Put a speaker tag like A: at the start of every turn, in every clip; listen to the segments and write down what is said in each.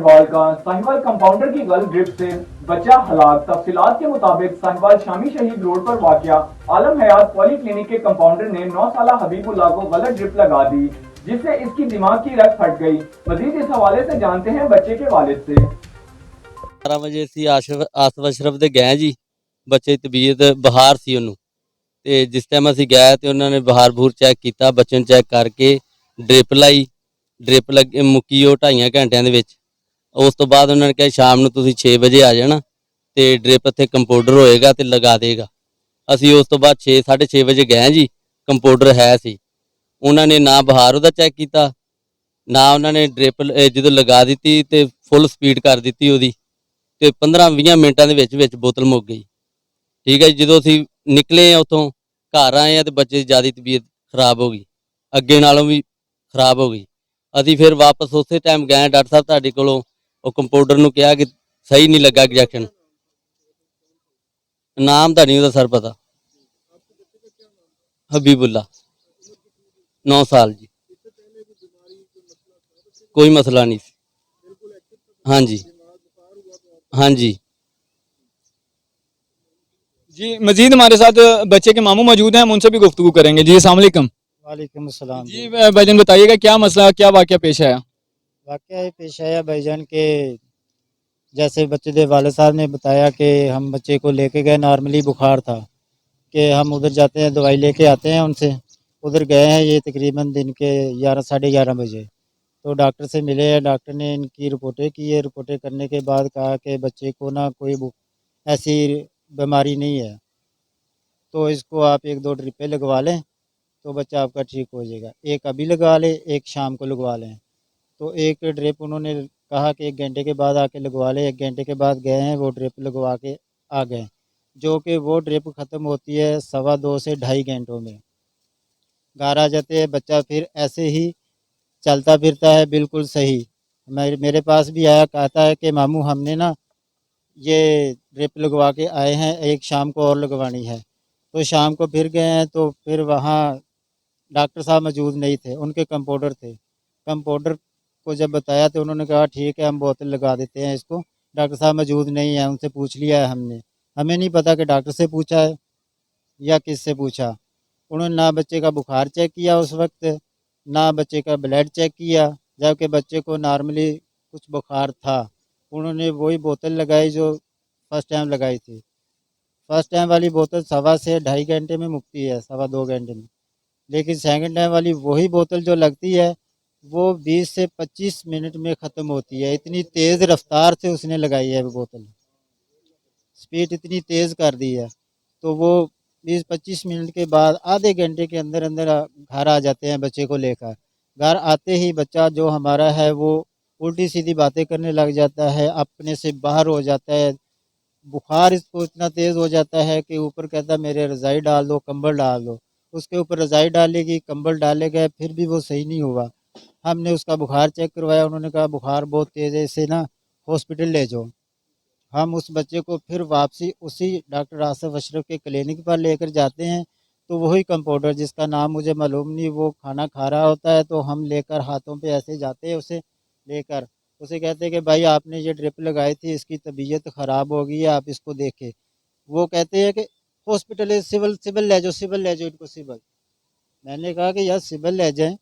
A: साहिवाल का साहिवाल कंपाउंडर की गलत ड्रिप से बच्चा हलाक। तफसीलात के मुताबिक साहिवाल शामी शहीद रोड पर वाक़या आलम हयात पॉली क्लिनिक के कंपाउंडर ने 9 साला हबीबुल्लाह को गलत ड्रिप लगा दी, जिससे इसकी दिमाग की रग फट गई। मजीद इस हवाले से जानते हैं बच्चे के वालिद से।
B: 12 ਵਜੇ ਅਸੀਂ ਆਸਫ ਅਸ਼ਰਫ ਦੇ ਗਏ ਜੀ। ਬੱਚੇ ਦੀ ਤਬੀਅਤ ਬੁਖਾਰ ਸੀ ਉਹਨੂੰ, ਤੇ ਜਿਸ ਟਾਈਮ ਅਸੀਂ ਗਏ ਤੇ ਉਹਨਾਂ ਨੇ ਬੁਖਾਰ ਬੂਰ ਚੈੱਕ ਕੀਤਾ, ਬੱਚੇ ਨੂੰ ਚੈੱਕ ਕਰਕੇ ਡ੍ਰਿਪ ਲਾਈ। ਡ੍ਰਿਪ ਲੱਗ ਮੁੱਕੀ ਉਹ 2.5 ਘੰਟਿਆਂ ਦੇ ਵਿੱਚ। ਉਸ ਤੋਂ ਬਾਅਦ ਉਹਨਾਂ ਨੇ ਕਿਹਾ ਸ਼ਾਮ ਨੂੰ ਤੁਸੀਂ 6 ਵਜੇ ਆ ਜਾਣਾ ਤੇ ਡ੍ਰਿਪ ਇੱਥੇ ਕੰਪਾਊਂਡਰ ਹੋਏਗਾ ਤੇ ਲਗਾ ਦੇਗਾ। ਅਸੀਂ ਉਸ ਤੋਂ ਬਾਅਦ 6:30 ਵਜੇ ਗਏ ਜੀ। ਕੰਪਾਊਂਡਰ ਹੈ ਸੀ, ਉਹਨਾਂ ਨੇ ਨਾ ਬੁਖਾਰ ਉਹਦਾ ਚੈੱਕ ਕੀਤਾ, ਨਾ ਉਹਨਾਂ ਨੇ ਡ੍ਰਿਪ ਜਦੋਂ ਲਗਾ ਦਿੱਤੀ ਤੇ ਫੁੱਲ ਸਪੀਡ ਕਰ ਦਿੱਤੀ ਉਹਦੀ, ਤੇ 15-20 ਮਿੰਟਾਂ ਦੇ ਵਿੱਚ ਬੋਤਲ ਮੁੱਕ ਗਈ। ਠੀਕ ਹੈ ਜੀ। ਜਦੋਂ ਅਸੀਂ ਨਿਕਲੇ ਆ ਉੱਥੋਂ ਘਰ ਆਏ ਆ ਤੇ ਬੱਚੇ ਦੀ ਜ਼ਿਆਦਾ ਤਬੀਅਤ ਖਰਾਬ ਹੋ ਗਈ, ਅੱਗੇ ਨਾਲੋਂ ਵੀ ਖਰਾਬ ਹੋ ਗਈ। ਅਸੀਂ ਫਿਰ ਵਾਪਸ ਉਸੇ ਟਾਈਮ ਗਏ ਡਾਕਟਰ ਸਾਹਿਬ ਤੁਹਾਡੇ ਕੋਲੋਂ, ਉਹ ਕੰਪਾਊਂਡਰ ਨੂੰ ਕਿਹਾ ਕਿ ਸਹੀ ਨਹੀਂ ਲੱਗਾ ਇੰਜੈਕਸ਼ਨ। ਨਾਮ ਤਾਂ ਨਹੀਂ ਉਹਦਾ ਸਰ ਪਤਾ। ਹਬੀਬੁल्ला 9 ਸਾਲ ਜੀ। कोई मसला नहीं। हाँ जी, हाँ जी।
C: जी मजीद हमारे साथ बच्चे के मामू मौजूद हैं, हम उनसे भी गुफ्तगू करेंगे। जी अस्सलाम वालेकुम।
D: वालेकुम अस्सलाम।
C: जी भाईजान बताइएगा क्या मसला, क्या वाक़या पेश आया?
D: वाक़या ये पेश आया भाईजान के, जैसे बच्चे के वाले साहब ने बताया कि हम बच्चे को लेके गए, नॉर्मली बुखार था कि हम उधर जाते हैं दवाई लेके आते हैं उनसे। उधर गए हैं ये तकरीबन दिन के 11 साढ़े 11 बजे, तो डॉक्टर से मिले हैं। डॉक्टर ने इनकी रिपोर्टें की है। रिपोर्टें करने के बाद कहा कि बच्चे को ना कोई ऐसी बीमारी नहीं है, तो इसको आप 1-2 ड्रिपें लगवा लें तो बच्चा आपका ठीक हो जाएगा। एक अभी लगवा लें, एक शाम को लगवा लें। तो एक ड्रिप उन्होंने कहा कि 1 घंटे के बाद आके लगवा लें। 1 घंटे के बाद गए हैं, वो ड्रिप लगवा के आ गए, जो कि वो ड्रिप ख़त्म होती है 2.25 से 2.5 घंटों में। घर आ जाते हैं, बच्चा फिर ऐसे ही चलता फिरता है बिल्कुल सही। मेरे पास भी आया, कहता है कि मामू हमने ना ये ड्रिप लगवा के आए हैं, एक शाम को और लगवानी है। तो शाम को फिर गए हैं, तो फिर वहाँ डॉक्टर साहब मौजूद नहीं थे, उनके कंपाउंडर थे। कंपाउंडर को जब बताया तो उन्होंने कहा ठीक है हम बोतल लगा देते हैं इसको। डॉक्टर साहब मौजूद नहीं है, उनसे पूछ लिया है हमने। हमें नहीं पता कि डॉक्टर से पूछा है या किस से पूछा। उन्होंने ना बच्चे का बुखार चेक किया उस वक्त, ना बच्चे का ब्लड चेक किया, जबकि बच्चे को नॉर्मली कुछ बुखार था। उन्होंने वही बोतल लगाई जो फर्स्ट टाइम लगाई थी। फर्स्ट टाइम वाली बोतल 1.25 से 2.5 घंटे में मुकती है, 2.25 घंटे में। लेकिन सेकंड टाइम वाली वही बोतल जो लगती है वो 20 से 25 मिनट में ख़त्म होती है। इतनी तेज़ रफ्तार से उसने लगाई है वो बोतल, स्पीड इतनी तेज़ कर दी है। तो वो 20-25 मिनट के बाद आधे घंटे के अंदर अंदर घर आ जाते हैं बच्चे को लेकर। घर आते ही बच्चा जो हमारा है वो उल्टी सीधी बातें करने लग जाता है, अपने से बाहर हो जाता है। बुखार इसको इतना तेज़ हो जाता है कि ऊपर कहता है मेरे रज़ाई डाल दो, कंबल डाल दो। उसके ऊपर रज़ाई डालेगी, कंबल डाले गए, फिर भी वो सही नहीं हुआ। हमने उसका बुखार चेक करवाया, उन्होंने कहा बुखार बहुत तेज़ है, इसे ना हॉस्पिटल ले जाओ। हम उस बच्चे को फिर वापसी उसी डॉक्टर आसिफ अशरफ के क्लिनिक पर लेकर जाते हैं, तो वही कंपाउंडर जिसका नाम मुझे मालूम नहीं, वो खाना खा रहा होता है, तो हम लेकर हाथों पे ऐसे जाते हैं उसे लेकर, उसे कहते हैं कि भाई आपने ये ड्रिप लगाई थी, इसकी तबीयत ख़राब हो गई है, आप इसको देखें। वो कहते हैं कि हॉस्पिटल है, सिविल ले जाओ, सिविल ले जाओ इनको, सिविल। मैंने कहा कि यार सिविल ले जाएँ,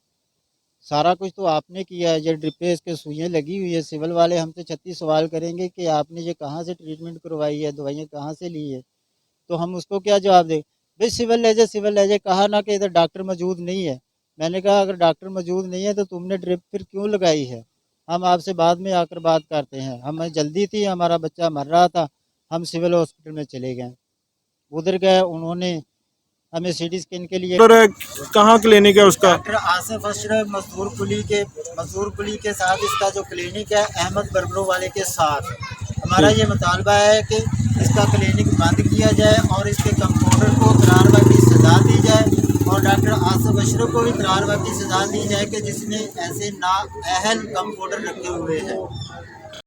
D: सारा कुछ तो आपने किया है, ये ड्रिप पे इसके सुइयाँ लगी हुई है। सिविल वाले हमसे 36 सवाल करेंगे कि आपने ये कहाँ से ट्रीटमेंट करवाई है, दवाइयाँ कहाँ से ली है, तो हम उसको क्या जवाब दें? भाई सिविल ले जाए, सिविल ले जाए। कहा ना कि इधर डॉक्टर मौजूद नहीं है। मैंने कहा अगर डॉक्टर मौजूद नहीं है तो तुमने ड्रिप फिर क्यों लगाई है? हम आपसे बाद में आकर बात करते हैं। हमें जल्दी थी, हमारा बच्चा मर रहा था, हम सिविल हॉस्पिटल में चले गए। उधर गए, उन्होंने हमें सीटी स्कैन के लिए।
E: कहाँ क्लिनिक है उसका?
D: डॉक्टर आसिफ अशरफ मजदूर कुली के साथ इसका जो क्लिनिक है, अहमद बरबरों वाले के साथ। हमारा ये मुतालबा है कि इसका क्लिनिक बंद किया जाए और इसके कंपाउंडर को करारवा की सज़ा दी जाए, और डॉक्टर आसिफ अशरफ को भी करारवा की सज़ा दी जाए कि जिसने ऐसे नाअहल कंपाउंडर रखे हुए हैं।